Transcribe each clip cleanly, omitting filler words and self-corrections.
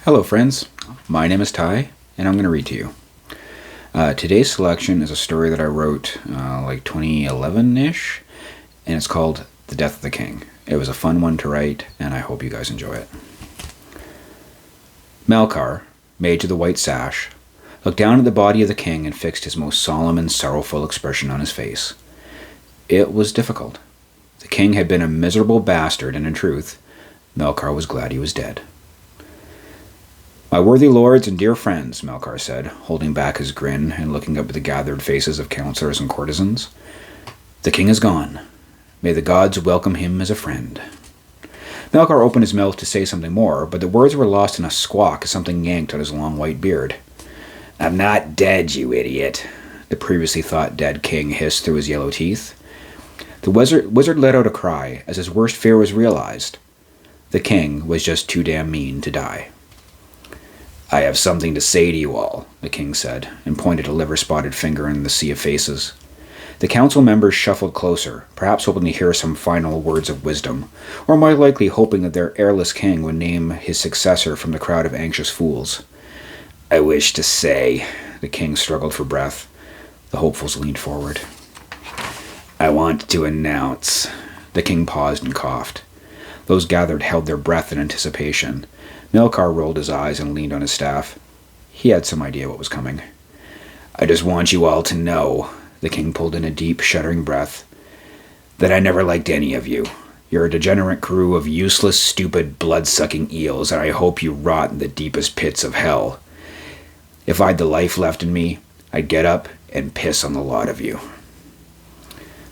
Hello, friends. My name is Ty, and I'm going to read to you. Today's selection is a story that I wrote like 2011-ish, and it's called The Death of the King. It was a fun one to write, and I hope you guys enjoy it. Melkar, Mage of the White Sash, looked down at the body of the king and fixed his most solemn and sorrowful expression on his face. It was difficult. The king had been a miserable bastard, and in truth, Melkar was glad he was dead. "My worthy lords and dear friends," Melkar said, holding back his grin and looking up at the gathered faces of counselors and courtesans, "the king is gone. May the gods welcome him as a friend." Melkar opened his mouth to say something more, but the words were lost in a squawk as something yanked at his long white beard. "I'm not dead, you idiot," the previously thought dead king hissed through his yellow teeth. The wizard let out a cry as his worst fear was realized. The king was just too damn mean to die. "I have something to say to you all," the king said, and pointed a liver-spotted finger in the sea of faces. The council members shuffled closer, perhaps hoping to hear some final words of wisdom, or more likely hoping that their heirless king would name his successor from the crowd of anxious fools. "I wish to say," the king struggled for breath. The hopefuls leaned forward. "I want to announce." The king paused and coughed. Those gathered held their breath in anticipation. Melkar rolled his eyes and leaned on his staff. He had some idea what was coming. "I just want you all to know," the king pulled in a deep, shuddering breath, "that I never liked any of you. You're a degenerate crew of useless, stupid, blood-sucking eels, and I hope you rot in the deepest pits of hell. If I'd the life left in me, I'd get up and piss on the lot of you."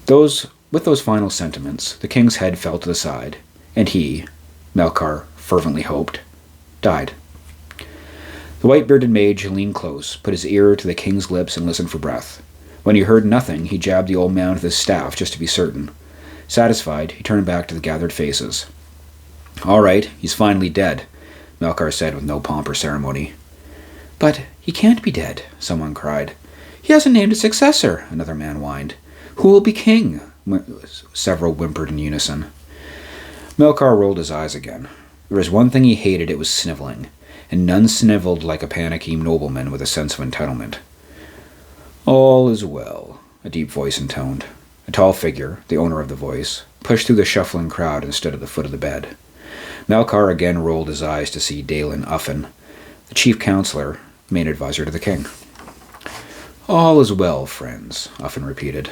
With those final sentiments, the king's head fell to the side, and he, Melkar fervently hoped, died. The white-bearded mage leaned close, put his ear to the king's lips, and listened for breath. When he heard nothing, he jabbed the old man with his staff just to be certain. Satisfied, he turned back to the gathered faces. "All right, he's finally dead," Melkar said with no pomp or ceremony. "But he can't be dead," someone cried. "He hasn't named a successor," another man whined. "Who will be king?" Several whimpered in unison. Melkar rolled his eyes again. There was one thing he hated, it was sniveling, and none sniveled like a panicky nobleman with a sense of entitlement. "All is well," a deep voice intoned. A tall figure, the owner of the voice, pushed through the shuffling crowd and stood at the foot of the bed. Melkar again rolled his eyes to see Dalen Uffin, the chief counselor, main advisor to the king. "All is well, friends," Uffin repeated.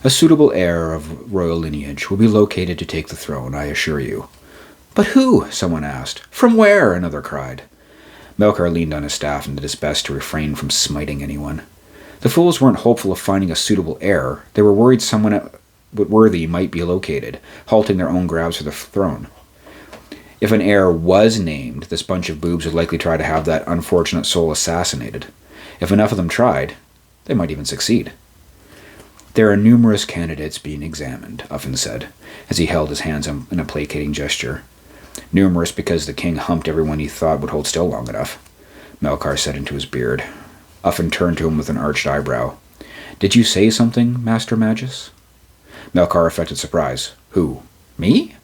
"A suitable heir of royal lineage will be located to take the throne, I assure you." "But who?" someone asked. "From where?" another cried. Melkar leaned on his staff and did his best to refrain from smiting anyone. The fools weren't hopeful of finding a suitable heir. They were worried someone worthy might be located, halting their own grabs for the throne. If an heir was named, this bunch of boobs would likely try to have that unfortunate soul assassinated. If enough of them tried, they might even succeed. "There are numerous candidates being examined," Uffin said, as he held his hands in a placating gesture. "Numerous because the king humped everyone he thought would hold still long enough," Melkar said into his beard. Uffin turned to him with an arched eyebrow. "Did you say something, Master Magus?" Melkar affected surprise. "Who? Me?"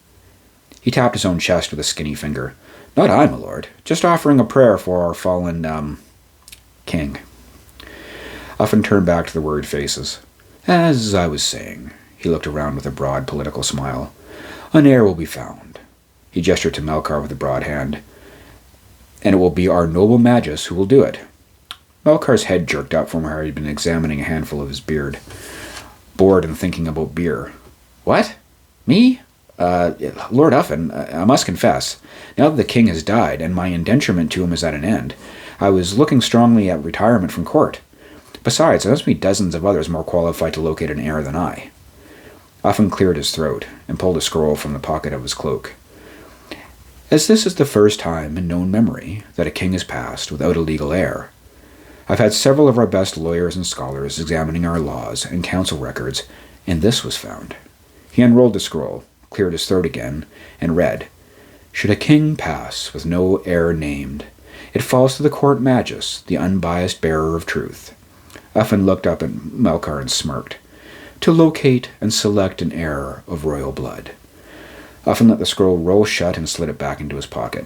He tapped his own chest with a skinny finger. "Not I, my lord. Just offering a prayer for our fallen, king." Uffin turned back to the worried faces. "As I was saying," he looked around with a broad political smile, "an heir will be found." He gestured to Melkar with a broad hand. "And it will be our noble Magus who will do it." Melkar's head jerked up from where he had been examining a handful of his beard, bored and thinking about beer. "What? Me? Lord Uffin, I must confess, now that the king has died and my indenturement to him is at an end, I was looking strongly at retirement from court. Besides, there must be dozens of others more qualified to locate an heir than I." Uffin cleared his throat and pulled a scroll from the pocket of his cloak. "As this is the first time in known memory that a king has passed without a legal heir, I've had several of our best lawyers and scholars examining our laws and council records, and this was found." He unrolled the scroll, cleared his throat again, and read, "Should a king pass with no heir named, it falls to the court magus, the unbiased bearer of truth." Uffin looked up at Melkar and smirked. "To locate and select an heir of royal blood." Uffin let the scroll roll shut and slid it back into his pocket.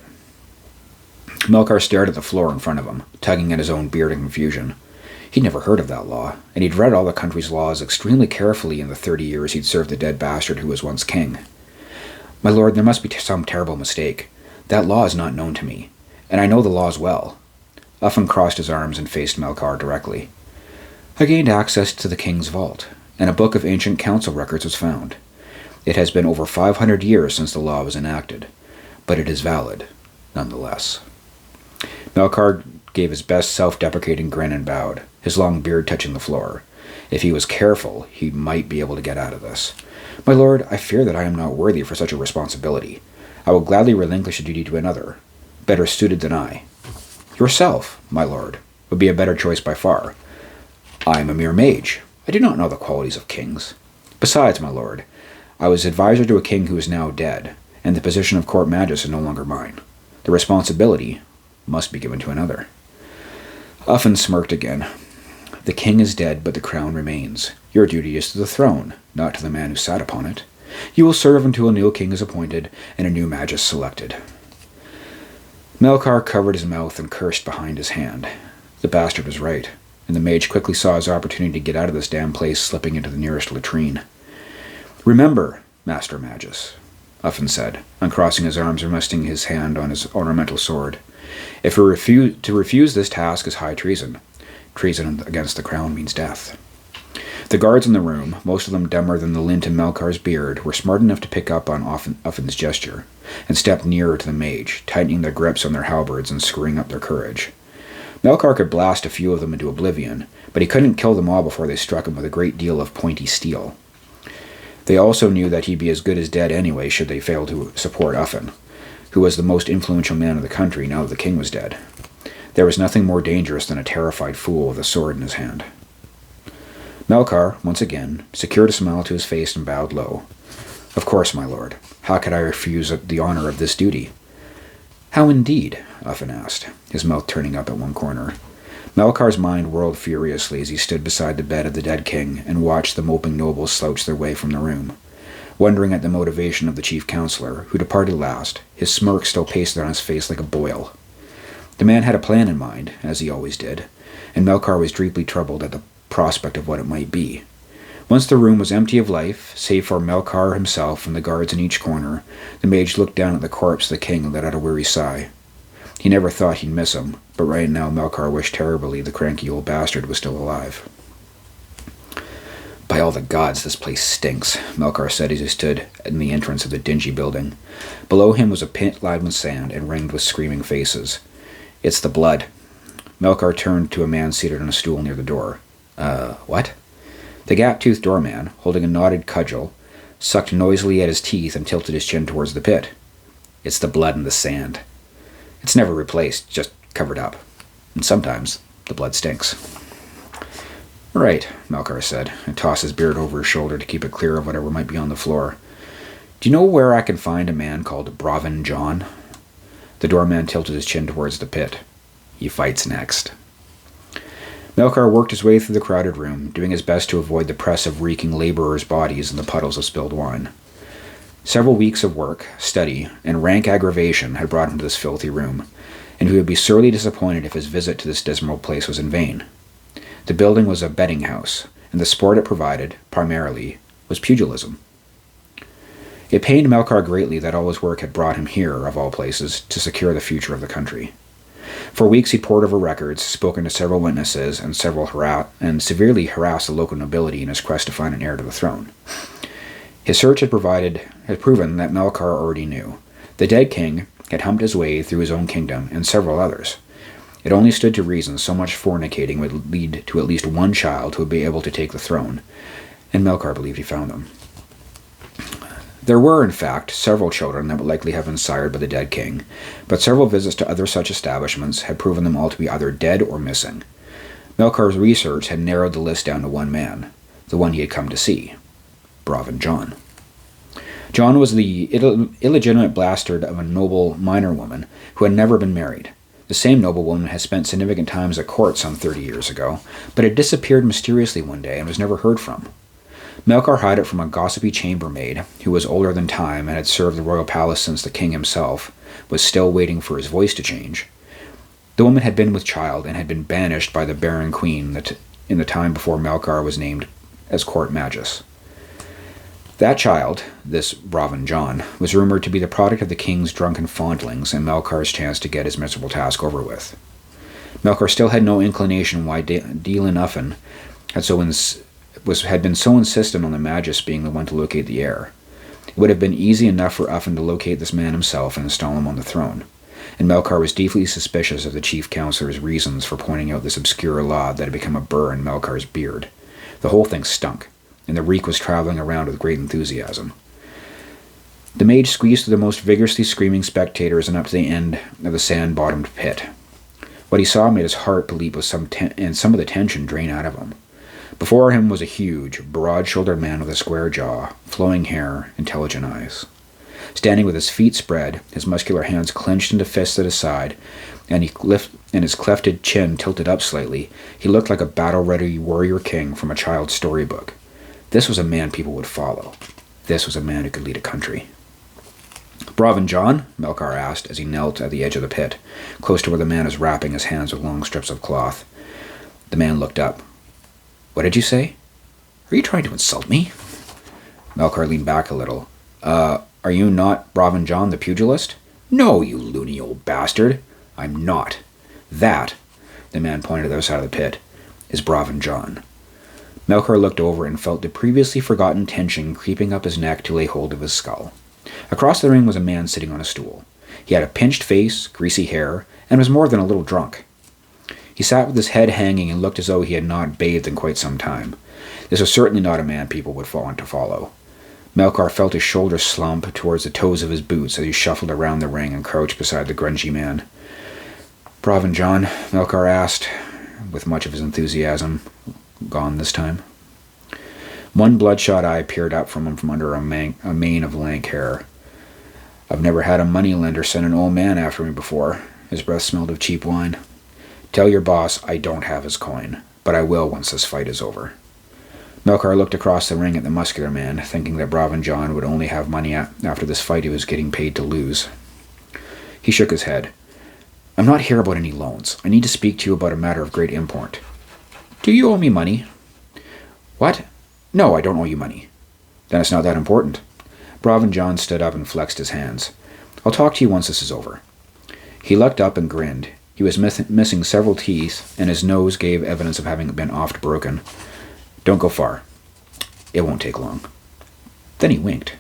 Melkar stared at the floor in front of him, tugging at his own beard in confusion. He'd never heard of that law, and he'd read all the country's laws extremely carefully in the 30 years he'd served the dead bastard who was once king. "My lord, there must be some terrible mistake. That law is not known to me, and I know the laws well." Uffin crossed his arms and faced Melkar directly. "I gained access to the king's vault, and a book of ancient council records was found. It has been over 500 years since the law was enacted, but it is valid, nonetheless." Melkar gave his best self-deprecating grin and bowed, his long beard touching the floor. If he was careful, he might be able to get out of this. "My lord, I fear that I am not worthy for such a responsibility. I will gladly relinquish the duty to another, better suited than I." "Yourself, my lord, would be a better choice by far. I am a mere mage. I do not know the qualities of kings. Besides, my lord, I was advisor to a king who is now dead, and the position of court magus is no longer mine. The responsibility must be given to another." Uffin smirked again. "The king is dead, but the crown remains. Your duty is to the throne, not to the man who sat upon it. You will serve until a new king is appointed and a new magus selected." Melkar covered his mouth and cursed behind his hand. The bastard was right, and the mage quickly saw his opportunity to get out of this damn place, slipping into the nearest latrine. "Remember, Master Magus," Uffin said, uncrossing his arms and resting his hand on his ornamental sword. "If to refuse this task is high treason. Treason against the crown means death." The guards in the room, most of them dumber than the lint in Melkar's beard, were smart enough to pick up on Uffin's gesture, and stepped nearer to the mage, tightening their grips on their halberds and screwing up their courage. Melkar could blast a few of them into oblivion, but he couldn't kill them all before they struck him with a great deal of pointy steel. They also knew that he'd be as good as dead anyway should they fail to support Uffin, who was the most influential man in the country now that the king was dead. There was nothing more dangerous than a terrified fool with a sword in his hand. Melkar, once again, secured a smile to his face and bowed low. "Of course, my lord. How could I refuse the honor of this duty?" "How indeed?" Uffin asked, his mouth turning up at one corner. Melkar's mind whirled furiously as he stood beside the bed of the dead king and watched the moping nobles slouch their way from the room. Wondering at the motivation of the chief counselor, who departed last, his smirk still pasted on his face like a boil. The man had a plan in mind, as he always did, and Melkar was deeply troubled at the prospect of what it might be. Once the room was empty of life, save for Melkar himself and the guards in each corner, the mage looked down at the corpse of the king and let out a weary sigh. He never thought he'd miss him, but right now Melkar wished terribly the cranky old bastard was still alive. "By all the gods, this place stinks," Melkar said as he stood in the entrance of the dingy building. Below him was a pit lined with sand and ringed with screaming faces. "It's the blood." Melkar turned to a man seated on a stool near the door. What?" The gap-toothed doorman, holding a knotted cudgel, sucked noisily at his teeth and tilted his chin towards the pit. "It's the blood in the sand. It's never replaced, just covered up. And sometimes the blood stinks." "Right," Melkar said, and tossed his beard over his shoulder to keep it clear of whatever might be on the floor. "Do you know where I can find a man called Bravin John?" The doorman tilted his chin towards the pit. "He fights next." Melkar worked his way through the crowded room, doing his best to avoid the press of reeking laborers' bodies and the puddles of spilled wine. Several weeks of work, study, and rank aggravation had brought him to this filthy room, and he would be sorely disappointed if his visit to this dismal place was in vain. The building was a betting house, and the sport it provided, primarily, was pugilism. It pained Melkar greatly that all his work had brought him here, of all places, to secure the future of the country. For weeks he pored over records, spoken to several witnesses, and severely harassed the local nobility in his quest to find an heir to the throne. His search had proven that Melkar already knew. The dead king had humped his way through his own kingdom and several others. It only stood to reason so much fornicating would lead to at least one child who would be able to take the throne, and Melkar believed he found them. There were, in fact, several children that would likely have been sired by the dead king, but several visits to other such establishments had proven them all to be either dead or missing. Melkar's research had narrowed the list down to one man, the one he had come to see, Bravin John. John was the illegitimate bastard of a noble minor woman who had never been married. The same noblewoman had spent significant times at court some 30 years ago, but had disappeared mysteriously one day and was never heard from. Melkar hid it from a gossipy chambermaid, who was older than time and had served the royal palace since the king himself was still waiting for his voice to change, The woman had been with child and had been banished by the Baron Queen in the time before Melkar was named as court magus. That child, this Braven John, was rumored to be the product of the king's drunken fondlings and Melkar's chance to get his miserable task over with. Melkar still had no inclination why Dealin Uffin had been so insistent on the magus being the one to locate the heir. It would have been easy enough for Uffin to locate this man himself and install him on the throne, and Melkar was deeply suspicious of the chief counselor's reasons for pointing out this obscure law that had become a burr in Melkar's beard. The whole thing stunk, and the reek was traveling around with great enthusiasm. The mage squeezed through the most vigorously screaming spectators and up to the end of the sand-bottomed pit. What he saw made his heart leap with some of the tension drain out of him. Before him was a huge, broad-shouldered man with a square jaw, flowing hair, intelligent eyes. Standing with his feet spread, his muscular hands clenched into fists at his side, and his clefted chin tilted up slightly, he looked like a battle-ready warrior king from a child's storybook. This was a man people would follow. This was a man who could lead a country. "Braven John?" Melkar asked as he knelt at the edge of the pit, close to where the man was wrapping his hands with long strips of cloth. The man looked up. "What did you say? Are you trying to insult me?" Melkar leaned back a little. Are you not Braven John the pugilist?" "No, you loony old bastard. I'm not. That," the man pointed to the other side of the pit, "is Braven John." Melkar looked over and felt the previously forgotten tension creeping up his neck to lay hold of his skull. Across the ring was a man sitting on a stool. He had a pinched face, greasy hair, and was more than a little drunk. He sat with his head hanging and looked as though he had not bathed in quite some time. This was certainly not a man people would want to follow. Melkar felt his shoulders slump towards the toes of his boots as he shuffled around the ring and crouched beside the grungy man. "Braven John?" Melkar asked, with much of his enthusiasm gone this time. One bloodshot eye peered up from him from under a mane of lank hair. "I've never had a moneylender send an old man after me before." His breath smelled of cheap wine. "Tell your boss I don't have his coin, but I will once this fight is over." Melkar looked across the ring at the muscular man, thinking that Braven John would only have money after this fight he was getting paid to lose. He shook his head. "I'm not here about any loans. I need to speak to you about a matter of great import." "Do you owe me money?" "What? No, I don't owe you money." "Then it's not that important." Braven John stood up and flexed his hands. "I'll talk to you once this is over." He looked up and grinned. He was missing several teeth, and his nose gave evidence of having been oft broken. "Don't go far. It won't take long." Then he winked.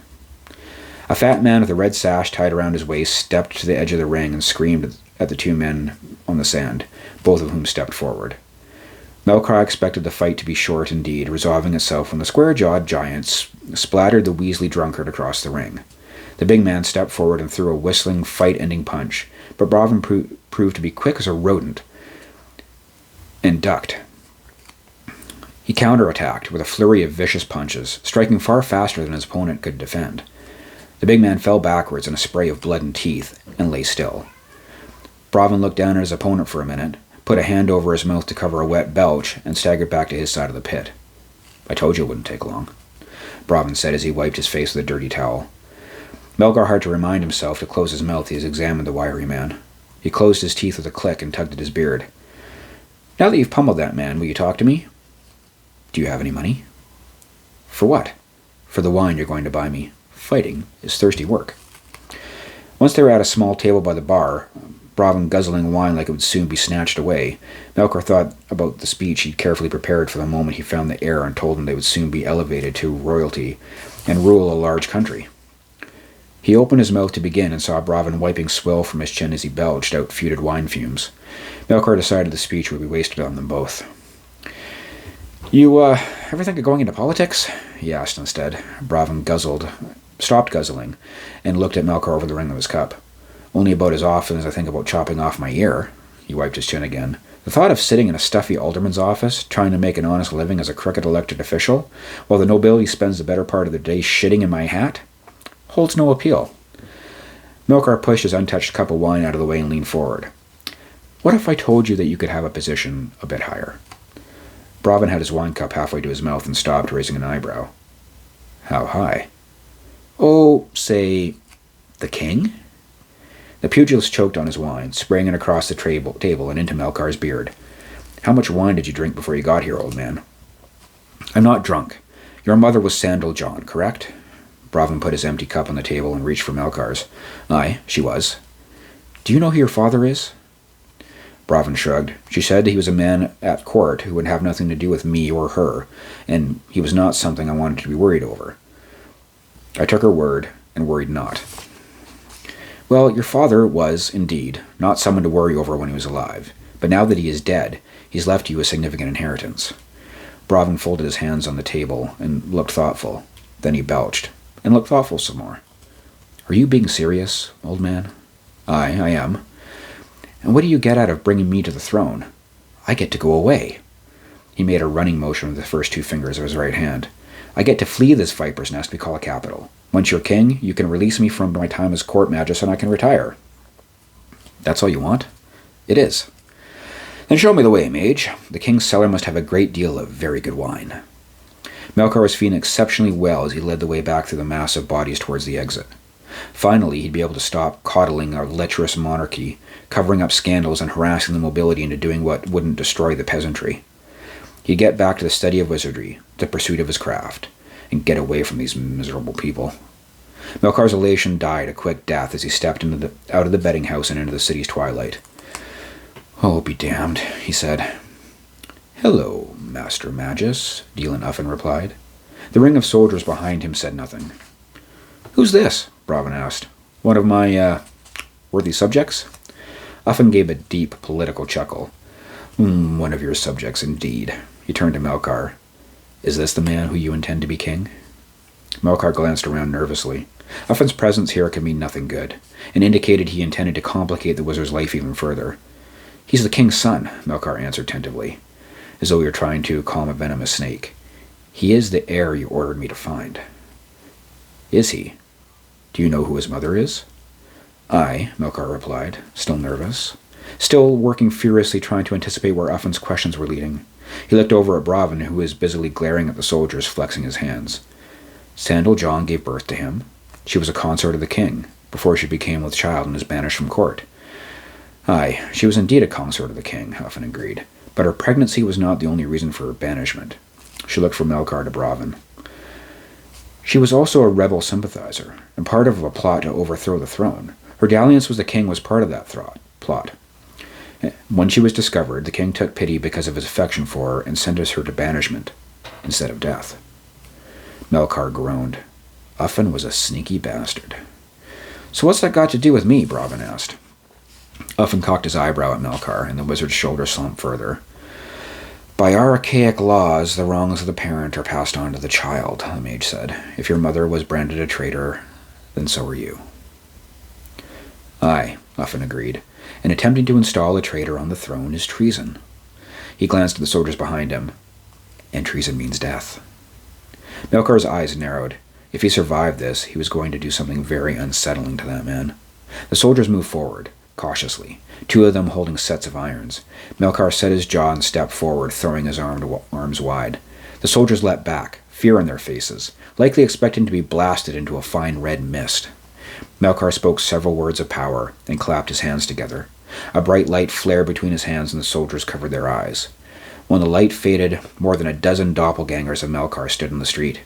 A fat man with a red sash tied around his waist stepped to the edge of the ring and screamed at the two men on the sand, both of whom stepped forward. Melkar expected the fight to be short indeed, resolving itself when the square-jawed giant splattered the Weasley drunkard across the ring. The big man stepped forward and threw a whistling, fight-ending punch, but Braven proved to be quick as a rodent and ducked. He counterattacked with a flurry of vicious punches, striking far faster than his opponent could defend. The big man fell backwards in a spray of blood and teeth and lay still. Braven looked down at his opponent for a minute, put a hand over his mouth to cover a wet belch, and staggered back to his side of the pit. "I told you it wouldn't take long," Braven said as he wiped his face with a dirty towel. Melkar had to remind himself to close his mouth as he examined the wiry man. He closed his teeth with a click and tugged at his beard. "Now that you've pummeled that man, will you talk to me?" "Do you have any money?" "For what?" "For the wine you're going to buy me. Fighting is thirsty work." Once they were at a small table by the bar, Braven guzzling wine like it would soon be snatched away, Melkar thought about the speech he'd carefully prepared for the moment he found the heir and told him they would soon be elevated to royalty and rule a large country. He opened his mouth to begin and saw Braven wiping swill from his chin as he belched out fetid wine fumes. Melkar decided the speech would be wasted on them both. "You, ever think of going into politics?" he asked instead. Braven stopped guzzling, and looked at Melkar over the rim of his cup. "Only about as often as I think about chopping off my ear." He wiped his chin again. "The thought of sitting in a stuffy alderman's office, trying to make an honest living as a crooked elected official, while the nobility spends the better part of their day shitting in my hat, holds no appeal." Melkar pushed his untouched cup of wine out of the way and leaned forward. "What if I told you that you could have a position a bit higher?" Braven had his wine cup halfway to his mouth and stopped, raising an eyebrow. "How high?" "Oh, say, the king?" The pugilist choked on his wine, sprang it across the table and into Melkar's beard. "How much wine did you drink before you got here, old man?" "I'm not drunk. Your mother was Sandal John, correct?" Bravin put his empty cup on the table and reached for Melkar's. "Aye, she was." "Do you know who your father is?" Bravin shrugged. "She said he was a man at court who would have nothing to do with me or her, and he was not something I wanted to be worried over." I took her word, and worried not. "Well, your father was, indeed, not someone to worry over when he was alive, but now that he is dead, he's left you a significant inheritance." Bravin folded his hands on the table and looked thoughtful. Then he belched, and looked thoughtful some more. "Are you being serious, old man?" "Aye, I am." "And what do you get out of bringing me to the throne? I get to go away." He made a running motion with the first two fingers of his right hand. "I get to flee this viper's nest we call a capital. Once you're king, you can release me from my time as court magus and I can retire." "That's all you want?" "It is." "Then show me the way, mage. The king's cellar must have a great deal of very good wine." Melkar was feeling exceptionally well as he led the way back through the mass of bodies towards the exit. Finally, he'd be able to stop coddling our lecherous monarchy, covering up scandals and harassing the nobility into doing what wouldn't destroy the peasantry. He'd get back to the study of wizardry, the pursuit of his craft, and get away from these miserable people. Melkar's elation died a quick death as he stepped out of the betting house and into the city's twilight. "Oh, be damned," he said. "Hello, Master Magus," Dealin Uffin replied. The ring of soldiers behind him said nothing. "Who's this?" Bravin asked. "One of my, worthy subjects?" Uffin gave a deep political chuckle. One of your subjects, indeed." He turned to Melkar. "Is this the man who you intend to be king?" Melkar glanced around nervously. Uffin's presence here could mean nothing good, and indicated he intended to complicate the wizard's life even further. "He's the king's son," Melkar answered tentatively, as though he were trying to calm a venomous snake. "He is the heir you ordered me to find." "Is he? Do you know who his mother is?" "Aye," Melkar replied, still nervous, still working furiously trying to anticipate where Uffin's questions were leading. He looked over at Bravin, who was busily glaring at the soldiers, flexing his hands. "Sandal John gave birth to him. She was a consort of the king, before she became with child and was banished from court." "Aye, she was indeed a consort of the king," Uffin agreed, "but her pregnancy was not the only reason for her banishment." She looked from Melkar to Bravin. "She was also a rebel sympathizer, and part of a plot to overthrow the throne. Her dalliance with the king was part of that plot. When she was discovered, the king took pity because of his affection for her and sentenced her to banishment instead of death." Melkar groaned. Uffin was a sneaky bastard. "So what's that got to do with me?" Bravin asked. Uffin cocked his eyebrow at Melkar, and the wizard's shoulder slumped further. "By our archaic laws, the wrongs of the parent are passed on to the child," the mage said. "If your mother was branded a traitor, then so are you." "Aye," Uffin agreed, "and attempting to install a traitor on the throne is treason." He glanced at the soldiers behind him. "And treason means death." Melkar's eyes narrowed. If he survived this, he was going to do something very unsettling to that man. The soldiers moved forward, cautiously, two of them holding sets of irons. Melkar set his jaw and stepped forward, throwing his arms wide. The soldiers leapt back, fear in their faces, likely expecting to be blasted into a fine red mist. Melkar spoke several words of power and clapped his hands together. A bright light flared between his hands and the soldiers covered their eyes. When the light faded, more than a dozen doppelgangers of Melkar stood in the street,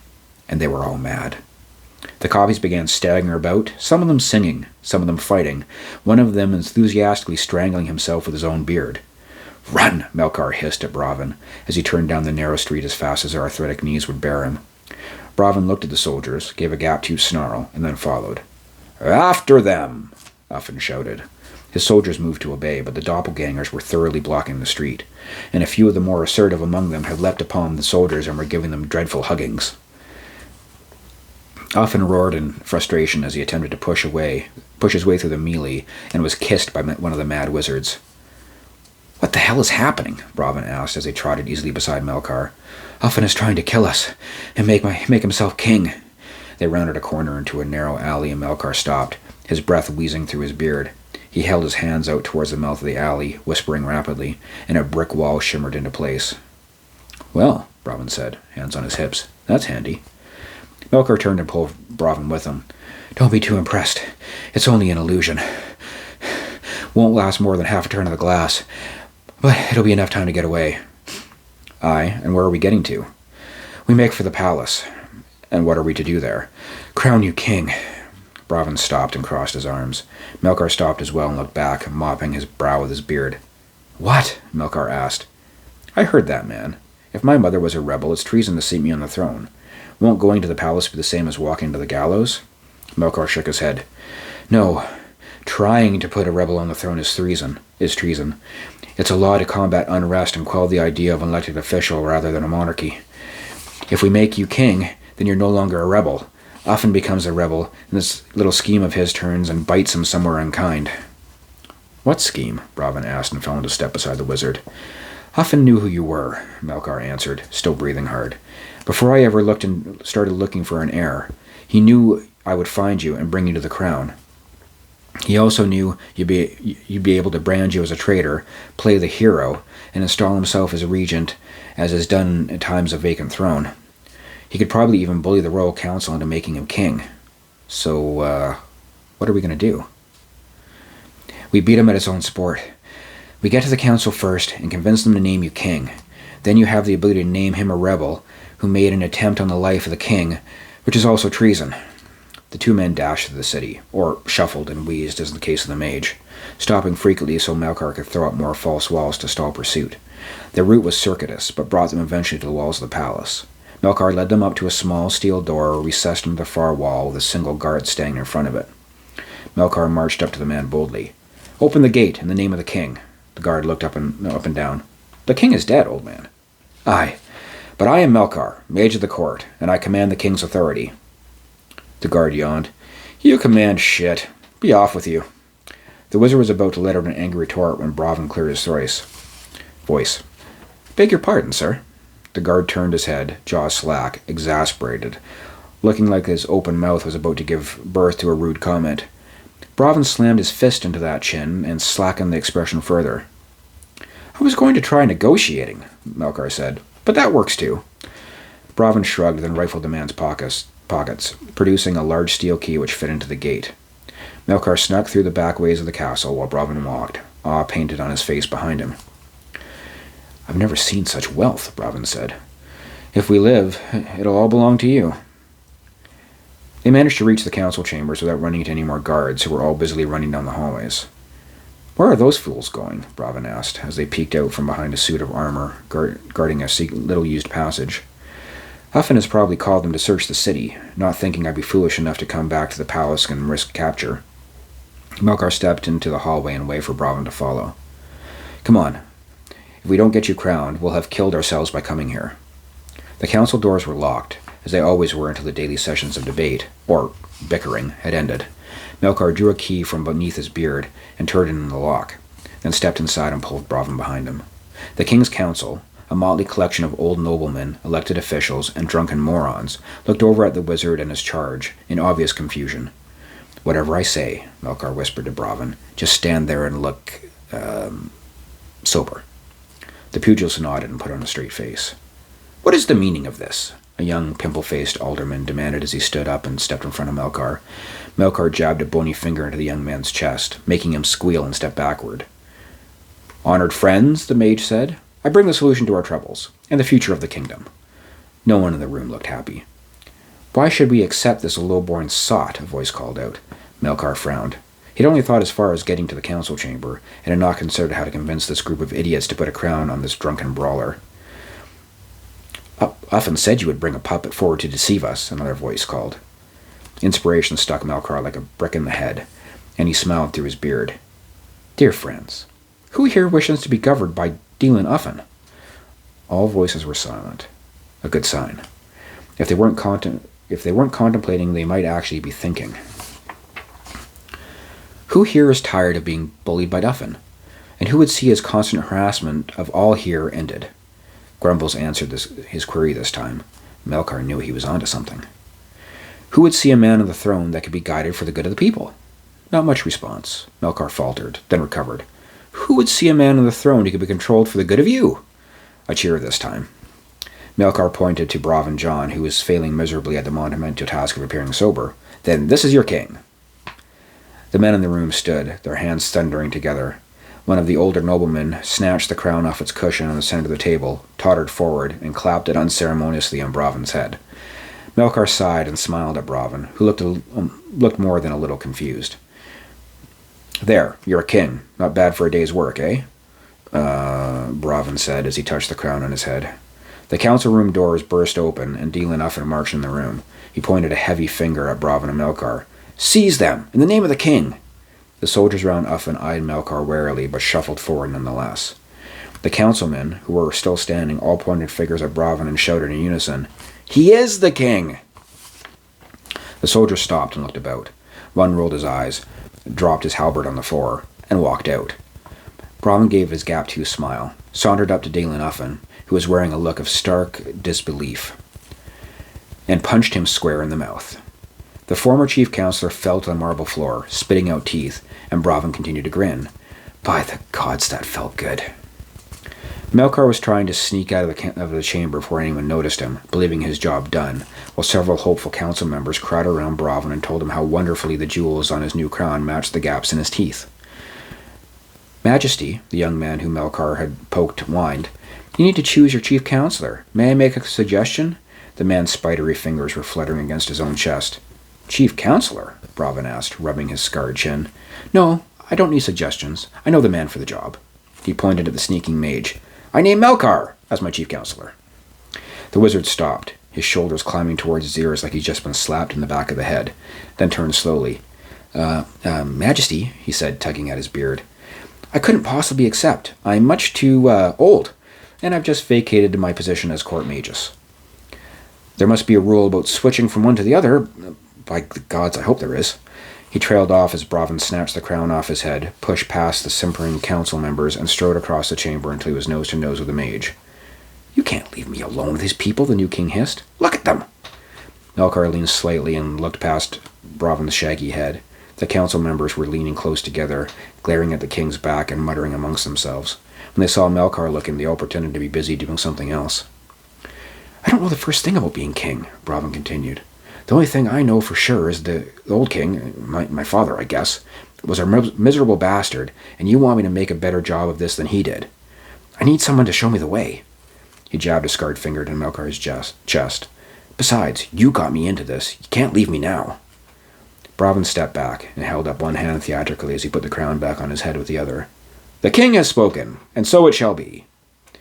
and they were all mad. The copies began staggering about, some of them singing, some of them fighting, one of them enthusiastically strangling himself with his own beard. "Run!" Melkar hissed at Bravin, as he turned down the narrow street as fast as their arthritic knees would bear him. Bravin looked at the soldiers, gave a gap-toothed snarl, and then followed. "After them!" Uffin shouted. His soldiers moved to obey, but the doppelgangers were thoroughly blocking the street, and a few of the more assertive among them had leapt upon the soldiers and were giving them dreadful huggings. Uffin roared in frustration as he attempted to push his way through the melee, and was kissed by one of the mad wizards. "What the hell is happening?" Bravin asked as he trotted easily beside Melkar. "Uffin is trying to kill us, and make himself king." They rounded a corner into a narrow alley, and Melkar stopped, his breath wheezing through his beard. He held his hands out towards the mouth of the alley, whispering rapidly, and a brick wall shimmered into place. "Well," Bravin said, hands on his hips, "that's handy." Melkar turned and pulled Bravin with him. "Don't be too impressed. It's only an illusion. Won't last more than half a turn of the glass, but it'll be enough time to get away. Aye, and where are we getting to? We make for the palace. And what are we to do there? Crown you king. Bravin stopped and crossed his arms. Melkar stopped as well and looked back, mopping his brow with his beard. What? Melkar asked. I heard that, man. If my mother was a rebel, it's treason to seat me on the throne. Won't going to the palace be the same as walking to the gallows? Melkar shook his head. No, trying to put a rebel on the throne is treason. It's a law to combat unrest and quell the idea of an elected official rather than a monarchy. If we make you king, then you're no longer a rebel. Uffen becomes a rebel, and this little scheme of his turns and bites him somewhere unkind. What scheme? Bravin asked and fell into step beside the wizard. Uffen knew who you were, Melkar answered, still breathing hard. Before I ever started looking for an heir, he knew I would find you and bring you to the crown. He also knew you'd be able to brand you as a traitor, play the hero, and install himself as a regent, as is done at times of vacant throne. He could probably even bully the royal council into making him king. So, what are we going to do? We beat him at his own sport. We get to the council first and convince them to name you king. Then you have the ability to name him a rebel who made an attempt on the life of the king, which is also treason. The two men dashed to the city, or shuffled and wheezed as in the case of the mage, stopping frequently so Melkar could throw up more false walls to stall pursuit. Their route was circuitous, but brought them eventually to the walls of the palace. Melkar led them up to a small steel door recessed into the far wall with a single guard standing in front of it. Melkar marched up to the man boldly. Open the gate in the name of the king. The guard looked up and down. The king is dead, old man. Aye, but I am Melkar, mage of the court, and I command the king's authority. The guard yawned. You command shit. Be off with you. The wizard was about to let out an angry retort when Bravin cleared his voice. Beg your pardon, sir. The guard turned his head, jaw slack, exasperated, looking like his open mouth was about to give birth to a rude comment. Bravin slammed his fist into that chin and slackened the expression further. I was going to try negotiating, Melkar said, but that works too. Bravin shrugged, then rifled the man's pockets, producing a large steel key which fit into the gate. Melkar snuck through the back ways of the castle while Bravin walked, awe painted on his face behind him. I've never seen such wealth, Bravin said. If we live, it'll all belong to you. They managed to reach the council chambers without running into any more guards, who were all busily running down the hallways. Where are those fools going? Bravin asked, as they peeked out from behind a suit of armor, guarding a little-used passage. Uffen has probably called them to search the city, not thinking I'd be foolish enough to come back to the palace and risk capture. Melkar stepped into the hallway and waved for Bravin to follow. Come on. If we don't get you crowned, we'll have killed ourselves by coming here. The council doors were locked, as they always were until the daily sessions of debate, or bickering, had ended. Melkar drew a key from beneath his beard and turned it in the lock, then stepped inside and pulled Bravin behind him. The king's council, a motley collection of old noblemen, elected officials, and drunken morons, looked over at the wizard and his charge, in obvious confusion. Whatever I say, Melkar whispered to Bravin, just stand there and look, sober. The pugilist nodded and put on a straight face. What is the meaning of this? A young, pimple-faced alderman demanded as he stood up and stepped in front of Melkar. Melkar jabbed a bony finger into the young man's chest, making him squeal and step backward. Honored friends, the mage said, I bring the solution to our troubles, and the future of the kingdom. No one in the room looked happy. Why should we accept this low-born sot? A voice called out. Melkar frowned. He'd only thought as far as getting to the council chamber, and had not considered how to convince this group of idiots to put a crown on this drunken brawler. Uffen said you would bring a puppet forward to deceive us, another voice called. Inspiration struck Melkar like a brick in the head, and he smiled through his beard. Dear friends, who here wishes to be governed by Dealin Uffen? All voices were silent. A good sign. If they weren't contemplating, they might actually be thinking. Who here is tired of being bullied by Uffen? And who would see his constant harassment of all here ended? Grumbles answered his query this time. Melkar knew he was onto something. Who would see a man on the throne that could be guided for the good of the people? Not much response. Melkar faltered, then recovered. Who would see a man on the throne who could be controlled for the good of you? A cheer this time. Melkar pointed to Bravin John, who was failing miserably at the monumental task of appearing sober. Then this is your king. The men in the room stood, their hands thundering together. One of the older noblemen snatched the crown off its cushion on the center of the table, tottered forward, and clapped it unceremoniously on Braven's head. Melkar sighed and smiled at Braven, who looked more than a little confused. "There, you're a king. Not bad for a day's work, eh?" Braven said as he touched the crown on his head. The council room doors burst open, and Dealin Uffin marched in the room. He pointed a heavy finger at Braven and Melkar. "Seize them, in the name of the king!" The soldiers around Uffin eyed Melkar warily, but shuffled forward nonetheless. The councilmen, who were still standing, all pointed fingers at Braven and shouted in unison, "He is the king!" The soldiers stopped and looked about. One rolled his eyes, dropped his halberd on the floor, and walked out. Braven gave his gap-toothed smile, sauntered up to Dealin Uffin, who was wearing a look of stark disbelief, and punched him square in the mouth. The former chief councillor fell to the marble floor, spitting out teeth, and Braven continued to grin. By the gods, that felt good. Melkar was trying to sneak out of the chamber before anyone noticed him, believing his job done, while several hopeful council members crowded around Braven and told him how wonderfully the jewels on his new crown matched the gaps in his teeth. "Majesty," the young man who Melkar had poked whined, "you need to choose your chief councillor. May I make a suggestion?" The man's spidery fingers were fluttering against his own chest. "Chief councillor?" Braven asked, rubbing his scarred chin. "No, I don't need suggestions. I know the man for the job." He pointed at the sneaking mage. "I name Melkar as my chief councillor." The wizard stopped, his shoulders climbing towards his ears like he'd just been slapped in the back of the head, then turned slowly. Majesty," he said, tugging at his beard, "I couldn't possibly accept. I'm much too old, and I've just vacated my position as court magus." "There must be a rule about switching from one to the other. By the gods, I hope there is." He trailed off as Braven snatched the crown off his head, pushed past the simpering council members, and strode across the chamber until he was nose to nose with the mage. "You can't leave me alone with these people," the new king hissed. "Look at them!" Melkar leaned slightly and looked past Braven's shaggy head. The council members were leaning close together, glaring at the king's back and muttering amongst themselves. When they saw Melkar looking, they all pretended to be busy doing something else. "I don't know the first thing about being king," Braven continued. "The only thing I know for sure is the old king, my father, I guess, was a miserable bastard, and you want me to make a better job of this than he did. I need someone to show me the way." He jabbed a scarred finger into Melkar's chest. "Besides, you got me into this. You can't leave me now." Braven stepped back and held up one hand theatrically as he put the crown back on his head with the other. "The king has spoken, and so it shall be."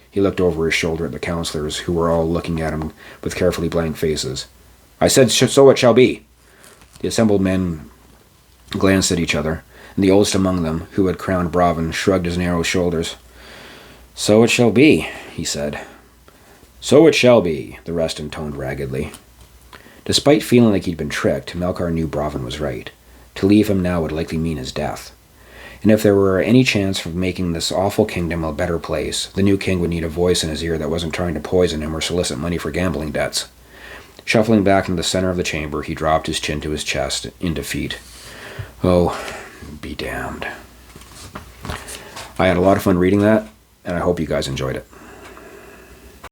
He looked over his shoulder at the councillors, who were all looking at him with carefully blank faces. "I said so it shall be." The assembled men glanced at each other, and the oldest among them, who had crowned Braven, shrugged his narrow shoulders. "So it shall be," he said. "So it shall be," the rest intoned raggedly. Despite feeling like he'd been tricked, Melkar knew Braven was right. To leave him now would likely mean his death. And if there were any chance of making this awful kingdom a better place, the new king would need a voice in his ear that wasn't trying to poison him or solicit money for gambling debts. Shuffling back into the center of the chamber, he dropped his chin to his chest in defeat. Oh, be damned. I had a lot of fun reading that, and I hope you guys enjoyed it.